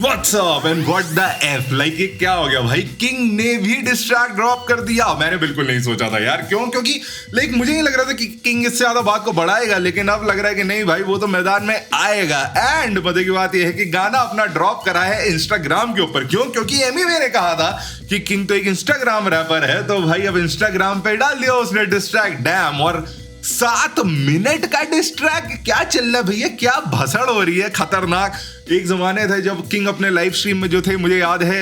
What's up and what the F? ये क्या हो गया भाई? किंग ने भी डिस्ट्रैक्ट ड्रॉप कर दिया। मैंने बिल्कुल नहीं सोचा था यार। क्योंकि मुझे नहीं लग रहा था कि किंग इससे ज्यादा बात को बढ़ाएगा, लेकिन अब लग रहा है कि नहीं भाई, वो तो मैदान में आएगा। एंड मजे की बात यह है कि गाना अपना ड्रॉप करा है इंस्टाग्राम के ऊपर। क्योंकि एमिवे ने कहा था कि किंग तो एक इंस्टाग्राम रैपर है, तो भाई अब इंस्टाग्राम पे डाल दिया उसने डिस्ट्रैक्ट। डैम, और 7 मिनट का डिस्ट्रैक्ट। क्या चल रहा है भैया? क्या भसड़ हो रही है खतरनाक। एक जमाने थे जब किंग अपने लाइव स्ट्रीम में जो थे, मुझे याद है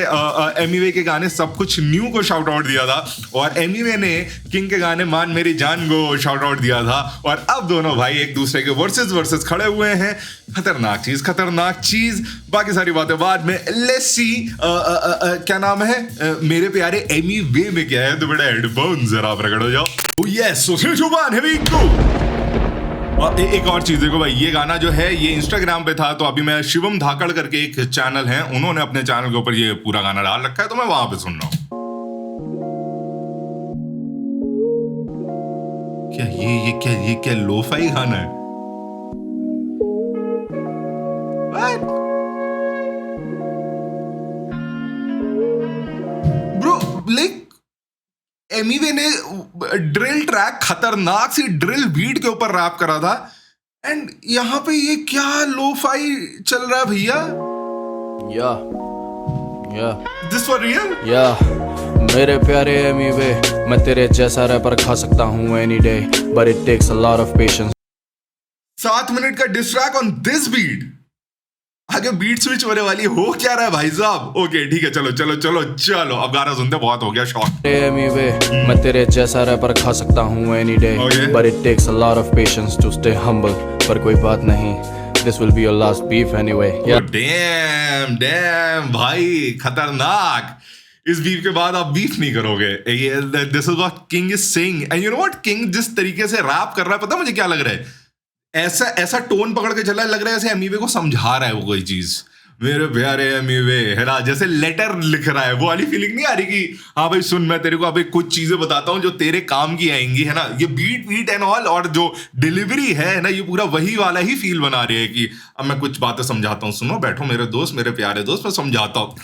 एमिवे के गाने सब कुछ न्यू को शाउट आउट दिया था, और एमिवे ने किंग के गाने मान मेरी जान को शाउट आउट दिया था। और अब दोनों भाई एक दूसरे के वर्सेस खड़े हुए हैं। खतरनाक चीज। बाकी सारी बातें बाद में। लेट्स सी क्या नाम है मेरे प्यारे एमिवे में क्या है। तो बेटा हेडफोन जरा प्रकट हो जाओ। यस, जुबान है भी को। और एक और चीज देखो भाई, ये गाना जो है ये इंस्टाग्राम पे था, तो अभी मैं शिवम धाकड़ करके एक चैनल है, उन्होंने अपने चैनल के ऊपर ये पूरा गाना डाल रखा है, तो मैं वहां पे सुन रहा हूं। क्या ये लोफाई गाना है? ब्रो, एमिवे ने ड्रिल ट्रैक, खतरनाक सी ड्रिल बीट के ऊपर रैप करा था, एंड यहाँ पे ये क्या लोफाई चल रहा है भैया? This for real? मेरे प्यारे एमिवे, मैं तेरे जैसा रैपर खा सकता हूँ any day, but it takes a lot of patience. 7 minute का डिस्ट्रैक्ट ऑन दिस बीट। आगे बीट स्विच होने वाली हो क्या रहा है भाई साहब? ओके ठीक है, चलो अब गाना सुनते, बहुत हो गया शॉक। एमिवे, मैं तेरे जैसा रैपर खा सकता हूँ any day, but it takes a lot of patience to stay humble. पर कोई बात नहीं, this will be your last beef anyway. Damn भाई, खतरनाक। इस बीफ के बाद आप बीफ नहीं करोगे। This is what king is saying. And you know what, king जिस तरीके से रैप कर रहा है, पता मुझे क्या लग रहा है? ऐसा टोन पकड़ के चला, लग रहा है जैसे एमिवे को समझा रहा है वो कोई चीज। मेरे प्यारे एमिवे, है ना, जैसे लेटर लिख रहा है। वो वाली फीलिंग नहीं आ रही कि हाँ भाई सुन, मैं तेरे को अभी कुछ चीजें बताता हूँ जो तेरे काम की आएंगी, है ना। ये बीट एंड ऑल और जो डिलीवरी है ना, ये पूरा वही वाला ही फील बना रही है कि अब मैं कुछ बातें समझाता हूँ, सुनो, बैठो मेरे दोस्त, मेरे प्यारे दोस्त, मैं समझाता हूँ।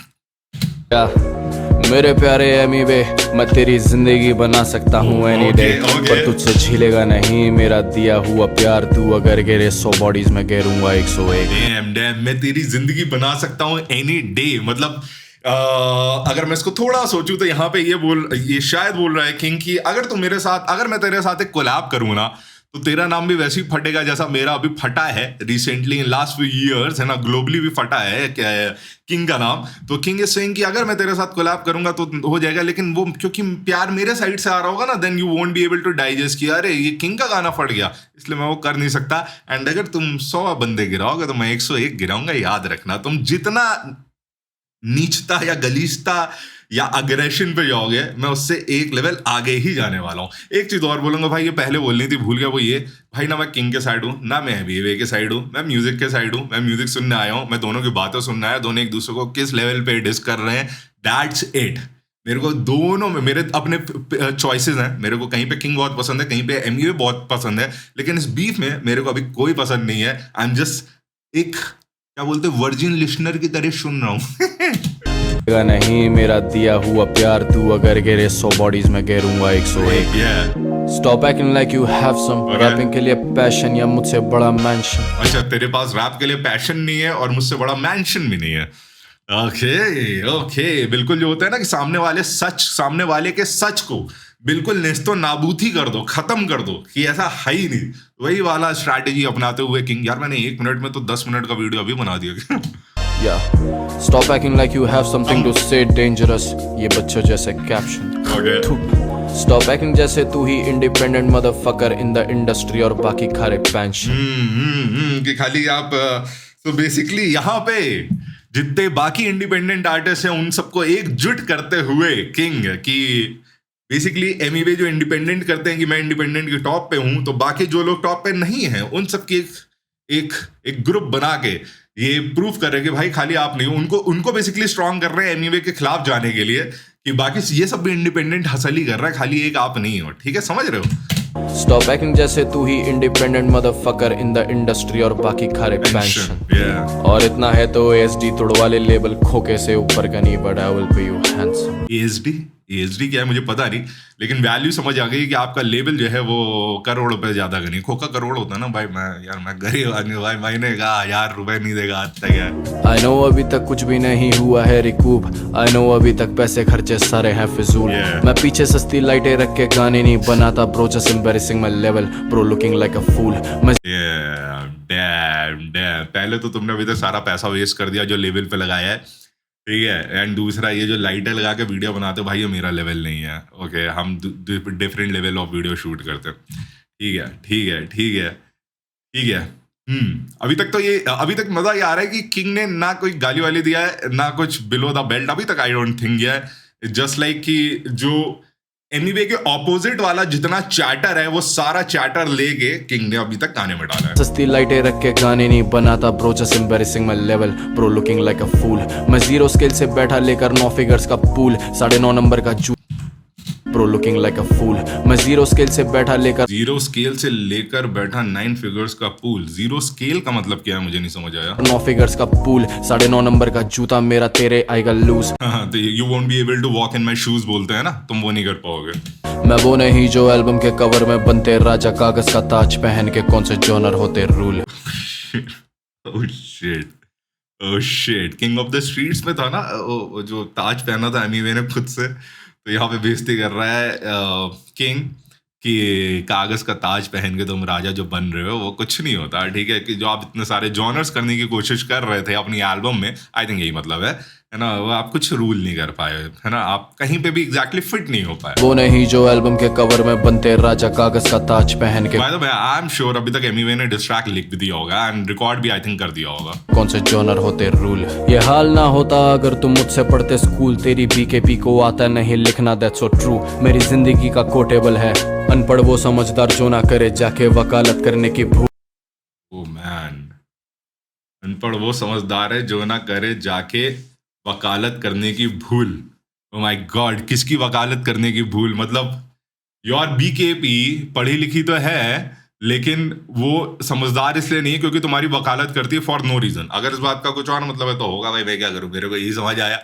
मेरे प्यारे एमिवे, मैं तेरी जिंदगी बना सकता हूँ एनी डे, पर तुझसे झीलेगा नहीं मेरा दिया हुआ प्यार। तू अगर गिरे 100 बॉडीज में गिरूंगा 101। डैम, मैं तेरी जिंदगी बना सकता हूँ एनी डे। मतलब अगर मैं इसको थोड़ा सोचूं तो यहाँ पे ये शायद बोल रहा है किंग की अगर मैं तेरे साथ एक कोलैब करूँ ना, तो तेरा नाम भी वैसे ही फटेगा जैसा मेरा अभी फटा है recently in last few years, है ना। ग्लोबली भी फटा है क्या है किंग का नाम। तो किंग इज सेइंग कि अगर मैं तेरे साथ कोलैब करूंगा तो हो जाएगा, लेकिन वो क्योंकि प्यार मेरे साइड से आ रहा होगा ना, then you won't be able to digest कि अरे ये किंग का गाना फट गया, इसलिए मैं वो कर नहीं सकता। एंड अगर तुम 100 बंदे गिराओगे तो मैं 101 गिराऊंगा, याद रखना। तुम जितना नीचता या गलीचता या अग्रेशन पे जाओगे, मैं उससे एक लेवल आगे ही जाने वाला हूँ। एक चीज और बोलूंगा भाई, ये पहले बोलनी थी, भूल गया, वो ये भाई, ना मैं किंग के साइड हूँ ना मैं एमिवे के साइड हूँ, मैं म्यूजिक के साइड हूँ। मैं म्यूजिक सुनने आया हूँ, मैं दोनों की बातें सुनने आया, दोनों एक दूसरे को किस लेवल पे डिस कर रहे हैं, दैट्स इट। मेरे को दोनों में मेरे अपने चॉइसेस हैं। मेरे को कहीं पे किंग बहुत पसंद है, कहीं पे एमिवे बहुत पसंद है, लेकिन इस बीफ में मेरे को अभी कोई पसंद नहीं है। आई एम जस्ट एक क्या बोलते वर्जिन लिसनर की तरह सुन रहा हूँ। नहीं मेरा दिया हुआ प्यार, तू अगर गिरे 100 बॉडीज में गिरूंगा 101। Stop acting like you have some rapping के लिए पैशन या मुझसे बड़ा मैंशन। अच्छा, तेरे पास रैप के लिए पैशन नहीं है और मुझसे बड़ा मैंशन भी नहीं है। ओके, बिल्कुल जो होता है ना कि सामने वाले के सच को बिल्कुल नेस्तो नाबूद ही कर दो, खत्म कर दो कि ऐसा है ही नहीं। वही वाला स्ट्रैटेजी अपनाते हुए किंग, यार मैंने 1 मिनट में तो 10 मिनट का वीडियो अभी बना दिया। Stop acting like you have something to say dangerous, ये बच्चों जैसे कैप्शन। Stop acting जैसे तू ही independent motherfucker in the industry और बाकी खारे पेंशन। कि खाली आप तो बेसिकली यहाँ पे जितने बाकी इंडिपेंडेंट आर्टिस्ट हैं उन सबको एकजुट करते हुए किंग की बेसिकली एमिवे जो इंडिपेंडेंट करते हैं कि मैं इंडिपेंडेंट के टॉप पे हूं, तो बाकी जो लोग टॉप पे नहीं हैं उन सबकी एक ग्रुप बना के ये प्रूफ कर रहे हैं कि भाई खाली आप नहीं हो। उनको बेसिकली स्ट्रांग कर रहे हैं एमिवे के खिलाफ जाने के लिए कि बाकी ये सब भी इंडिपेंडेंट हसल ही कर रहा है, खाली एक आप नहीं हो। ठीक है, समझ रहे हो? स्टॉप एक्टिंग जैसे तू ही independent motherfucker in the industry और बाकी खारे पेंशन। Yeah. और इतना है तो एसडी तोड़वा ले लेबल खोके से ऊपर का नहीं but I will pay you handsome. ASD क्या है मुझे पता नहीं, लेकिन वैल्यू समझ आ गई कि आपका लेवल जो है वो करोड़ रुपए ज्यादा का नहीं, खोखा करोड़ होता ना भाई। मैं गरीब आदमी भाई, महीने का 1000 रुपए नहीं देगा आज तक यार। आई नो अभी तक कुछ भी नहीं हुआ है रिकूप, आई नो अभी तक पैसे खर्चे सारे हैं फिजूल। Yeah. मैं पीछे सस्ती लाइटें रख के गाने नहीं बनाता bro, just embarrassing my level bro, looking like a fool. मैं डैम पहले तो तुमने अभी तक सारा पैसा वेस्ट कर दिया जो लेवल पे लगाया है, ठीक है। एंड दूसरा ये जो लाइटें लगा के वीडियो बनाते हो भाई, ये मेरा लेवल नहीं है। ओके, हम different level of video shoot करते हैं, ठीक है। अभी तक मजा ये आ रहा है कि किंग ने ना कोई गाली वाली दिया है ना कुछ बिलो द बेल्ट अभी तक। आई डोंट थिंक ये जस्ट लाइक कि जो एनीवे के ऑपोजिट वाला जितना चैटर है वो सारा चैटर लेके किंग ने अभी तक गाने में डाला है। सस्ती लाइटें रख के गाने नहीं बनाता bro, just embarrassing my level bro, looking like a fool. मैं जीरो स्केल से बैठा लेकर 9 फिगर्स का पूल, 9.5 नंबर का जू bro, looking like a fool. मैं जीरो स्केल से बैठा लेकर 9 फिगर्स का पूल। जीरो स्केल का मतलब क्या है मुझे नहीं समझ आया। 9 फिगर्स का पूल, 9.5 नंबर का जूता मेरा तेरे आएगा लूज। तो you won't be able to walk in my shoes बोलते हैं ना, तुम वो नहीं कर पाओगे। मैं वो नहीं जो एल्बम के कवर में बनते राजा कागज का ताज पहन के, कौन से जॉनर होते rule. Oh shit king of the streets में था ना वो जो ताज पहना था एनीवे ने खुद से, तो यहाँ पे बेइज्जती कर रहा है किंग कि कागज का ताज पहन के तुम राजा जो बन रहे हो वो कुछ नहीं होता, ठीक है। कि जो आप इतने सारे जॉनर्स करने की कोशिश कर रहे थे अपनी एल्बम में, आई थिंक यही मतलब है ना, वो आप कुछ रूल नहीं कर पाए, है ना, आप कहीं पे भी एग्जैक्टली फिट नहीं हो पाए। वो नहीं जो एल्बम के कवर में बनते राजा कागज का ताज पहन के, by the way I am sure अभी तक एमीवे ने डिस ट्रैक लिख भी दिया होगा एंड रिकॉर्ड भी आई थिंक कर दिया होगा। कौन से जॉनर होते रूल। ये हाल ना होता अगर तुम मुझसे पढ़ते स्कूल, तेरी बीकेपी को आता नहीं लिखना, दैट्स सो ट्रू। मेरी जिंदगी का कोटेबल है, अनपढ़ वो समझदार जो ना करे जाके वकालत करने की भूल। ओह मैन, अनपढ़ वो समझदार है जो ना करे जाके वकालत करने की भूल। ओह माय गॉड, किसकी वकालत करने की भूल? मतलब योर बीकेपी पढ़ी लिखी तो है लेकिन वो समझदार इसलिए नहीं क्योंकि तुम्हारी वकालत करती है फॉर नो रीजन। अगर इस बात का कुछ और मतलब है तो होगा भाई, मैं क्या करूं, मेरे को यही समझ आया।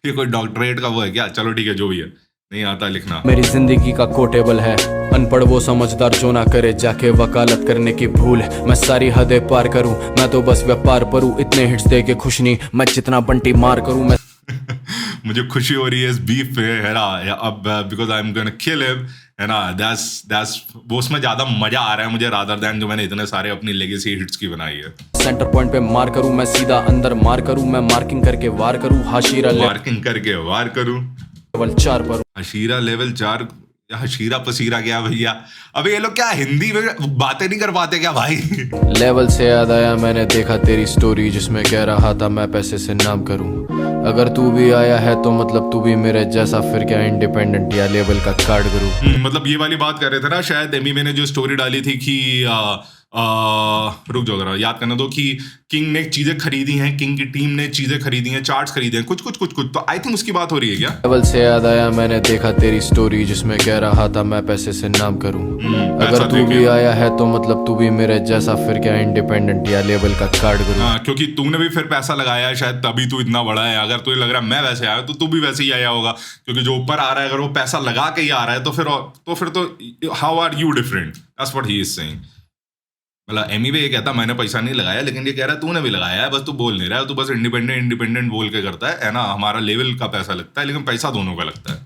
ये कोई डॉक्टरेट का वो है क्या? चलो ठीक है, जो भी है, नहीं आता लिखना। मेरी जिंदगी का कोटेबल है, अनपढ़ वो समझदार जो ना करे जाके वकालत करने की भूल। मैं सारी हदें पार करूं, मैं तो बस व्यापार करूं, इतने हिट्स दे के खुश नहीं, मैं जितना बंटी मार करूं। मैं मुझे खुशी हो रही है इस बीफ पे, है ना, अब because I am gonna kill him, है ना, दैट्स वो उसमें ज्यादा मजा आ रहा है मुझे रादर देन जो मैंने इतने सारे अपनी लेगेसी हिट्स की बनाई है। सेंटर पॉइंट पे मार करूं, मैं सीधा अंदर मार करूं, मैं मार्किंग करके वार करूं, हाशीरा मार्किंग करके वार करूं, लेवल 4 पर। हशीरा लेवल 4, हशीरा पसीरा क्या भैया? अबे ये लोग क्या हिंदी में बातें नहीं कर पाते क्या भाई? लेवल से याद आया मैंने देखा तेरी स्टोरी जिसमें कह रहा था मैं पैसे से नाम करूं। अगर तू भी आया है तो मतलब तू भी मेरे जैसा, फिर क्या इंडिपेंडेंट या लेवल का कार्ड करूं। मतलब ये वाली बात कर रहे थे ना शायद एमी मैंने जो स्टोरी डाली थी कि रुक जाओ जरा याद करना दो कि किंग ने चीजें खरीदी हैं, किंग की टीम ने चीजें खरीदी हैं, चार्ट्स खरीदे हैं, कुछ तो आई थिंक उसकी बात हो रही है क्या? लेवल से याद आया मैंने देखा तेरी स्टोरी जिसमें कह रहा था मैं पैसे से नाम करूं। अगर तू भी आया है तो मतलब तू भी मेरे जैसा, फिर क्या इंडिपेंडेंट या लेवल का कार्ड करूं। क्योंकि तूने भी फिर पैसा लगाया है शायद, तभी तू इतना बड़ा है। अगर तुझे लग रहा है मैं वैसे आया तो तू भी वैसे ही आया होगा, क्योंकि जो ऊपर आ रहा है अगर वो पैसा लगा के ही आ रहा है तो फिर how are you different? That's what he is saying. मतलब एमीवे ये कहता मैंने पैसा नहीं लगाया, लेकिन ये कह रहा है तूने भी लगाया है, बस तू बोल नहीं रहा है, तू बस इंडिपेंडेंट बोल के करता है ना। हमारा लेवल का पैसा लगता है लेकिन पैसा दोनों का लगता है।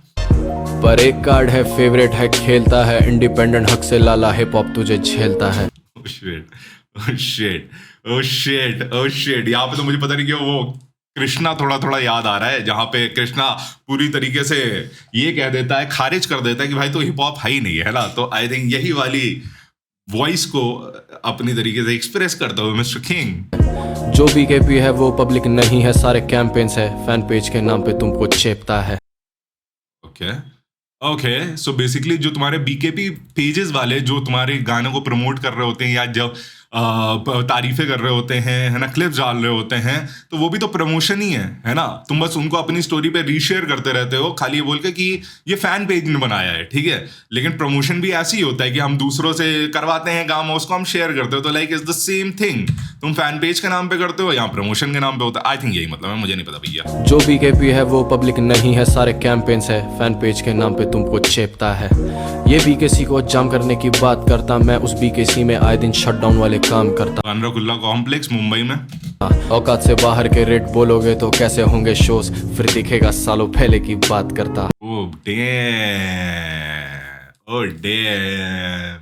पर एक कार्ड है फेवरेट है, खेलता है इंडिपेंडेंट हक से, लाला हिप हॉप तुझे झेलता है। ओह शिट यहाँ पे तो मुझे पता नहीं क्यों वो कृष्णा थोड़ा याद आ रहा है, जहाँ पे कृष्णा पूरी तरीके से ये कह देता है, खारिज कर देता है कि भाई तो हिप हॉप है ही नहीं है ना। तो आई थिंक यही वाली वॉइस को अपनी तरीके से एक्सप्रेस करता हुआ मिस्टर किंग। जो बीकेपी है वो पब्लिक नहीं है, सारे कैंपेन्स है, फैन पेज के नाम पे तुमको चेपता है। ओके सो बेसिकली जो तुम्हारे बीकेपी पेजेस वाले जो तुम्हारे गानों को प्रमोट कर रहे होते हैं या जब तारीफें कर रहे होते हैं, है ना, क्लिप्स डाल रहे होते हैं, तो वो भी तो प्रमोशन ही है ना। तुम बस उनको अपनी स्टोरी पे रीशेयर करते रहते हो, खाली ये बोल के कि ये फैन पेज ने बनाया है, ठीक है। लेकिन प्रमोशन भी ऐसे ही होता है कि हम दूसरों से करवाते हैं काम, उसको हम शेयर करते हो, तो like is the same thing. तुम फैन पेज के नाम पे करते हो या प्रमोशन के नाम पे होता है। आई थिंक यही मतलब है, मुझे नहीं पता भैया। जो बीकेपी है वो पब्लिक नहीं है, सारे कैंपेन्स है, फैन पेज के नाम पे तुमको चेपता है। ये बीकेसी को जाम करने की बात करता, मैं उस बीकेसी में आए दिन शटडाउन वाले काम करता। अनुरागुल्ला कॉम्प्लेक्स मुंबई में। औकात से बाहर के रेट बोलोगे तो कैसे होंगे शोज, फिर दिखेगा सालों पहले की बात करता। Oh damn, oh damn.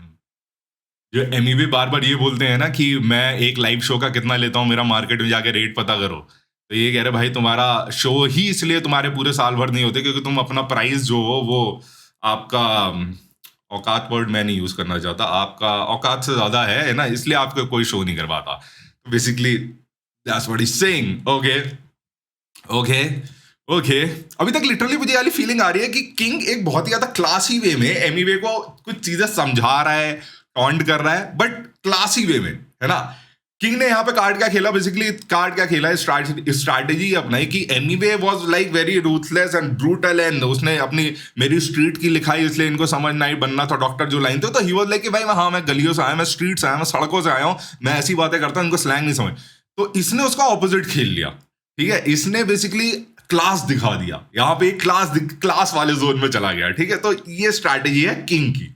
जो एमीवे बार बार ये बोलते हैं ना कि मैं एक लाइव शो का कितना लेता हूँ, मेरा मार्केट में जाके रेट पता करो, तो ये कह रहे भाई तुम्हारा शो ही इसलिए तुम्हारे पूरे साल भर नहीं होते क्योंकि तुम अपना प्राइस जो हो वो आपका औकात वर्ड मैं नहीं यूज करना चाहता, आपका औकात से ज्यादा है ना, इसलिए आपको कोई शो नहीं करवाता। तो basically that's what he saying. Okay okay okay. अभी तक लिटरली मुझे वाली फीलिंग आ रही है कि किंग एक बहुत ही ज्यादा क्लासी वे में एमीवे को कुछ चीजें समझा रहा है, टॉन्ट कर रहा है, बट क्लासी वे में, है ना। किंग ने यहाँ पे कार्ड क्या खेला, बेसिकली कार्ड क्या खेला, स्ट्रैटेजी अपनाई कि Emiway was like very ruthless and brutal, and उसने अपनी मेरी स्ट्रीट की लिखाई इसलिए इनको समझ नहीं बनना था डॉक्टर जो लाइन थे, तो ही वाज लाइक कि भाई हाँ मैं गलियों से आया, मैं स्ट्रीट से आया, मैं सड़कों से आया हूँ, मैं ऐसी बातें करता हूँ, इनको स्लैंग नहीं समझ। तो इसने उसका ऑपोजिट खेल लिया, ठीक है। इसने बेसिकली क्लास दिखा दिया, यहाँ पे क्लास वाले जोन में चला गया, ठीक है। तो ये स्ट्रैटेजी है किंग की।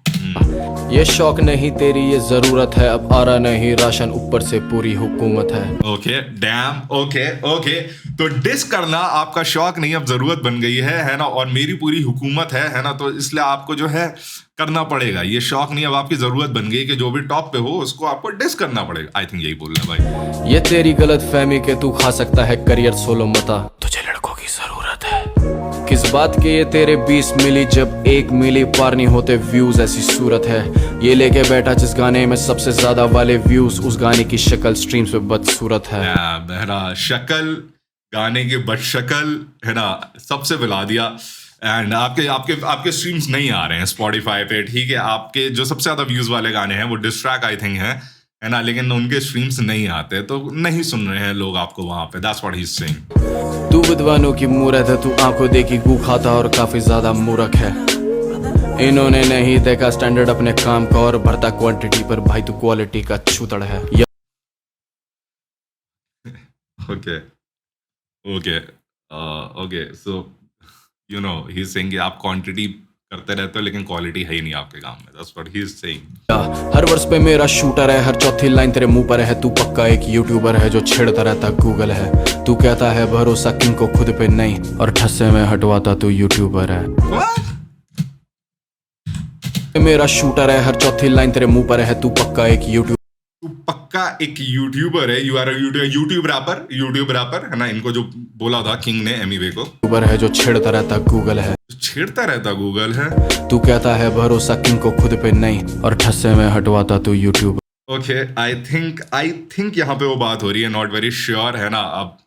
ये शौक नहीं तेरी ये जरूरत है, अब आ रहा नहीं राशन, ऊपर से पूरी हुकूमत है। Okay dam, okay okay. तो डिस करना आपका शौक नहीं अब जरूरत बन गई है ना, और मेरी पूरी हुकूमत है ना, तो इसलिए आपको जो है करना पड़ेगा। ये शौक नहीं अब आपकी जरूरत बन गई कि जो भी टॉप पे हो उसको आपको डिस करना पड़ेगा। आई थिंक यही बोल रहा है भाई। ये तेरी गलत फहमी के तू खा सकता है करियर सोलो मता, तुझे लड़कों की जरूरत है। किस बात के ये तेरे 20 मिली जब 1 मिली पार नहीं होते व्यूज, ऐसी सूरत है। ये लेके बैठा जिस गाने में सबसे ज्यादा वाले व्यूज, उस गाने की शक्ल स्ट्रीम्स पे बदसूरत है। बहरा शक्ल, गाने की बदशक्ल, है ना, सबसे मिला दिया। एंड आपके आपके आपके स्ट्रीम्स नहीं आ रहे हैं स्पॉटिफाई पे, ठीक है। आपके जो सबसे ज्यादा व्यूज वाले गाने हैं वो डिस्ट्रैक आई थिंक है ना, लेकिन उनके स्ट्रीम्स नहीं आते, तो नहीं सुन रहे हैं लोग आपको वहां पे। That's what he is saying. तू विद्वानों की मूरत है, तू आंखों देखी गू खाता और काफी ज्यादा मूर्ख है। इन्होंने नहीं देखा स्टैंडर्ड अपने काम का और भरता क्वांटिटी पर, भाई तू क्वालिटी का छूतड़ है। Okay okay okay. So you know he is saying कि आप क्वांटिटी करते रहते हो लेकिन क्वालिटी है ही नहीं आपके काम में। That's what he is saying. हर वर्ष पे मेरा शूटर है, हर चौथी लाइन तेरे मुंह पर है, तू पक्का एक यूट्यूबर है जो छेड़ता रहता गूगल है। तू कहता है भरोसा किंग को खुद पे नहीं, और ठस्से में हटवाता तू यूट्यूबर है। मेरा शूटर है, हर चौथी लाइन तेरे मुंह पर है, तू पक्का एक यूट्यूबर है। यू आर यूट्यूब रैपर है ना, इनको जो बोला था किंग ने एमीवे को, यूट्यूबर है जो छेड़ता रहता गूगल है। छेड़ता रहता गूगल है। तू कहता है भरोसा किंग को खुद पे नहीं, और ठस्से में हटवाता तू यूट्यूब। ओके आई थिंक यहाँ पे वो बात हो रही है, नॉट वेरी श्योर, है ना। अब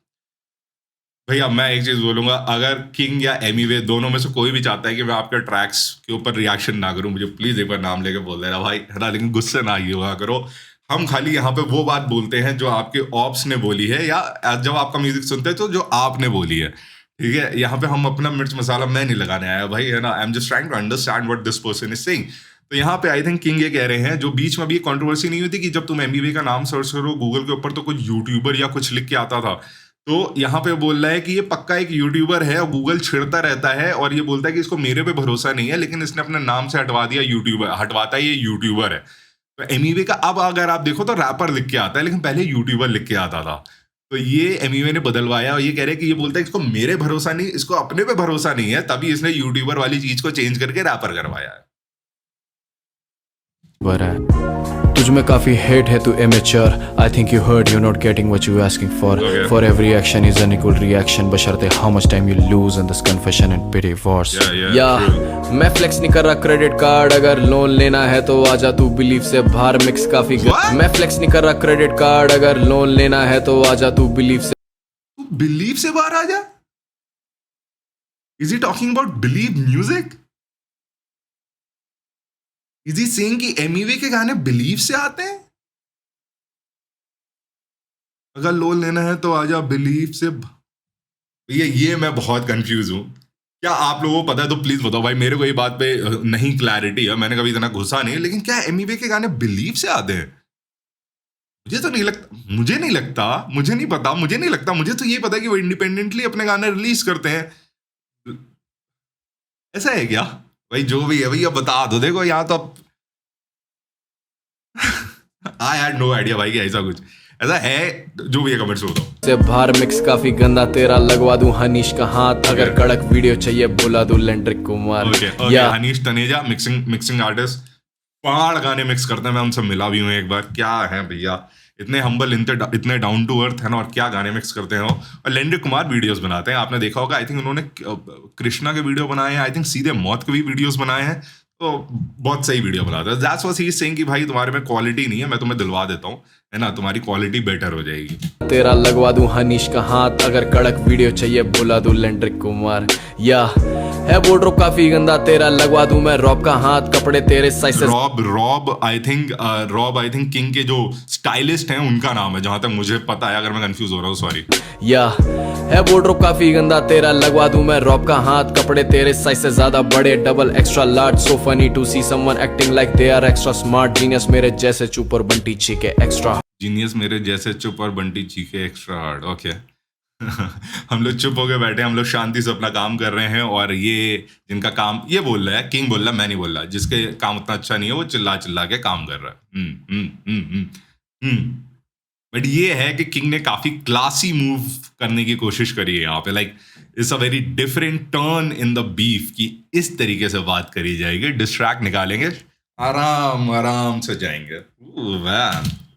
भैया मैं एक चीज बोलूंगा, अगर किंग या एमीवे दोनों में से कोई भी चाहता है कि मैं आपके ट्रैक्स के ऊपर रिएक्शन ना करूं, मुझे प्लीज एक बार नाम लेके बोल देना भाई, है ना, लेकिन गुस्से ना आइए हुआ करो। हम खाली यहाँ पे वो बात बोलते हैं जो आपके ऑप्स ने बोली है, या जब आपका म्यूजिक सुनते हैं तो जो आपने बोली है, ठीक है। यहाँ पे हम अपना मिर्च मसाला मैं नहीं लगाने आया भाई, है ना। I am just trying to understand what this person is saying. तो यहाँ पे आई थिंक किंग ये कह रहे हैं, जो बीच में अभी कंट्रोवर्सी नहीं हुई थी कि जब तुम एमबीवी का नाम सर्च करो गूगल के ऊपर तो कुछ यूट्यूबर या कुछ लिख के आता था, तो यहाँ पे बोल रहा है कि ये पक्का एक यूट्यूबर है और गूगल छेड़ता रहता है और ये बोलता है कि इसको मेरे पे भरोसा नहीं है, लेकिन इसने अपने नाम से हटवा दिया यूट्यूबर, हटवाता है ये यूट्यूबर है। तो एमीवे का अब अगर आप देखो तो रैपर लिख के आता है, लेकिन पहले यूट्यूबर लिख के आता था। तो ये एमीवे ने बदलवाया और ये कह रहे हैं कि ये बोलता है इसको मेरे भरोसा नहीं, इसको अपने पे भरोसा नहीं है, तभी इसने यूट्यूबर वाली चीज को चेंज करके रैपर करवाया है। तुझ में काफी हेट है, तू amateur. I think you heard you not getting what you asking for. For every action is an equal reaction, बशर्ते how much time you lose in this confession and pity wars. या मैं flex नहीं कर रहा credit card, अगर loan लेना है तो आजा तू बिलीव से बाहर, मिक्स काफी मैं फ्लेक्स नहीं कर रहा क्रेडिट कार्ड, अगर लोन लेना है तो आजा तू बिलीव से, तू बिलीव से बाहर आजा। Is he talking about believe music? Is he saying कि एमीवे के गाने बिलीव से आते हैं? अगर लोन लेना है तो आजा बिलीफ से। ये मैं बहुत कंफ्यूज हूँ। क्या आप लोगों को पता है तो प्लीज बताओ भाई, मेरे को ये बात पे नहीं क्लैरिटी है, मैंने कभी इतना घुसा नहीं, लेकिन क्या एमिवे के गाने बिलीफ से आते हैं? मुझे तो नहीं लगता, मुझे नहीं लगता, मुझे नहीं पता, मुझे नहीं लगता, मुझे तो ये पता है कि वो इंडिपेंडेंटली अपने गाने रिलीज करते हैं। ऐसा है क्या भाई? जो भी है भैया बता दो। देखो यहाँ तो आई हैड नो आइडिया भाई कि ऐसा कुछ ऐसा है। जो भी है कमेंट्स में बताओ। से बाहर मिक्स काफी गंदा तेरा लगवा दूं हनीश का हाथ। अगर कड़क वीडियो चाहिए बुला दूं लेंड्रिक कुमार। या हनीश तनेजा मिक्सिंग आर्टिस्ट, पहाड़ गाने मिक्स करते हैं। मैं उनसे मिला भी हूँ एक बार। क्या है भैया, इतने हम्बल, इतने डाउन टू अर्थ है ना, और क्या गाने मिक्स करते हैं। और लेंड्रिक कुमार वीडियोस बनाते हैं, आपने देखा होगा। आई थिंक उन्होंने कृष्णा के वीडियो बनाए हैं, आई थिंक सीधे मौत के भी वीडियोस बनाए हैं। तो बहुत सही वीडियो बनाता है। That's what he is saying कि भाई तुम्हारे में क्वालिटी नहीं है, मैं तुम्हें दिलवा देता हूँ, है ना, तुम्हारी क्वालिटी बेटर हो जाएगी। तेरा लगवा दूं हनीश का हाथ। अगर कड़क वीडियो चाहिए बुला दूं लेंड्रिक कुमार। या है वोड्रोब काफी गंदा तेरा लगवा दूं मैं रॉब का हाथ। कपड़े तेरे साइज से रॉब आई थिंक किंग के जो स्टाइलिस्ट हैं उनका नाम है, जहां तक मुझे पता है। अगर मैं कंफ्यूज हो रहा हूँ सॉरी। या है वोड्रोब काफी गंदा तेरा लगवा दूं मैं रॉब का हाथ। कपड़े तेरे साइज से ज्यादा बड़े, double extra large. So funny to see someone acting like they are extra smart. Genius मेरे जैसे चुप और बंटी चीके एक्स्ट्रा। जीनियस मेरे जैसे चुप और बंटी चीके एक्स्ट्रा हार्ड। ओके हम लोग चुप होके बैठे, हम लोग शांति से अपना काम कर रहे हैं, और ये जिनका काम, ये बोल रहा है किंग बोल रहा है, मैं नहीं बोल रहा, जिसके काम उतना अच्छा नहीं है वो चिल्ला चिल्ला के काम कर रहा है। बट ये है कि किंग ने काफी क्लासी मूव करने की कोशिश करी है यहाँ पे। Like it's a very different turn in the beef कि इस तरीके से बात करी जाएगी, डिस्ट्रैक्ट निकालेंगे, आराम से जाएंगे।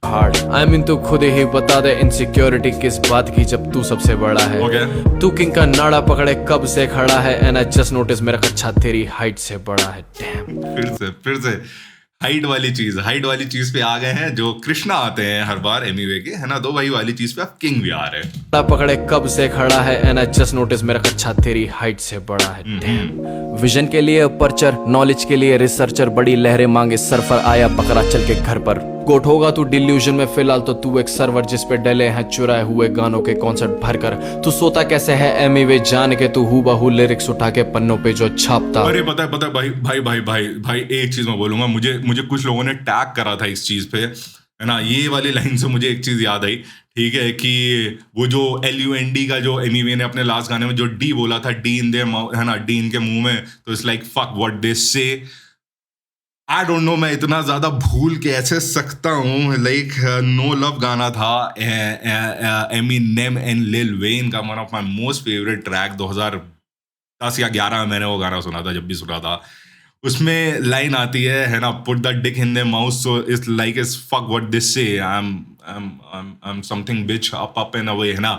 हार्ड आई मीन तू खुद ही बता दे इनसिक्योरिटी किस बात की जब तू सबसे बड़ा है। तू किंग का नाड़ा पकड़े कब से खड़ा है। एंड आई जस्ट नोटिस मेरा कच्चा तेरी हाइट से बड़ा है। डैम फिर से हाइट वाली चीज पे आ गए हैं। जो कृष्णा आते हैं हर बार एमिवे के, है ना, दो भाई वाली चीज पे अब किंग भी आ रहे हैं। नाड़ा पकड़े कब से खड़ा है। एंड आई जस्ट नोटिस मेरा कच्चा तेरी हाइट से बड़ा है। डैम विजन के लिए पर्चर, नॉलेज के लिए रिसर्चर। बड़ी लहरें मांगे सरफर, आया पकड़ा चल के घर पर। गोट होगा तू डिल्यूजन में, फिलहाल तो तू एक सर्वर जिस पे डले हैं चुराए हुए गानों के कॉन्सर्ट भरकर। तू सोता कैसे है एमिवे जान के, तू हूबहू लिरिक्स उठा के पन्नों पे जो छापता। अरे पता है भाई एक चीज मैं बोलूंगा। मुझे कुछ लोगों ने टैग करा था इस चीज पे, है ना। ये वाली लाइन से मुझे एक चीज याद आई, ठीक है, कि वो जो LUND का जो एमिवे ने अपने लास्ट गाने में जो डी बोला था, डी इन देयर माउथ, है ना, डी इनके मुंह में, तो it's like fuck what they say. I don't no मैं इतना ज्यादा भूल कैसे सकता हूँ। लाइक नो लव गाना था एमिनेम एंड लिल वेन का, one of my most favourite track. 2010 या 11 में मैंने वो गाना सुना था, जब भी सुना था। उसमें लाइन आती है ना, put the dick in the mouth so it's like it's fuck what this say, I am something bitch up in a way, है ना।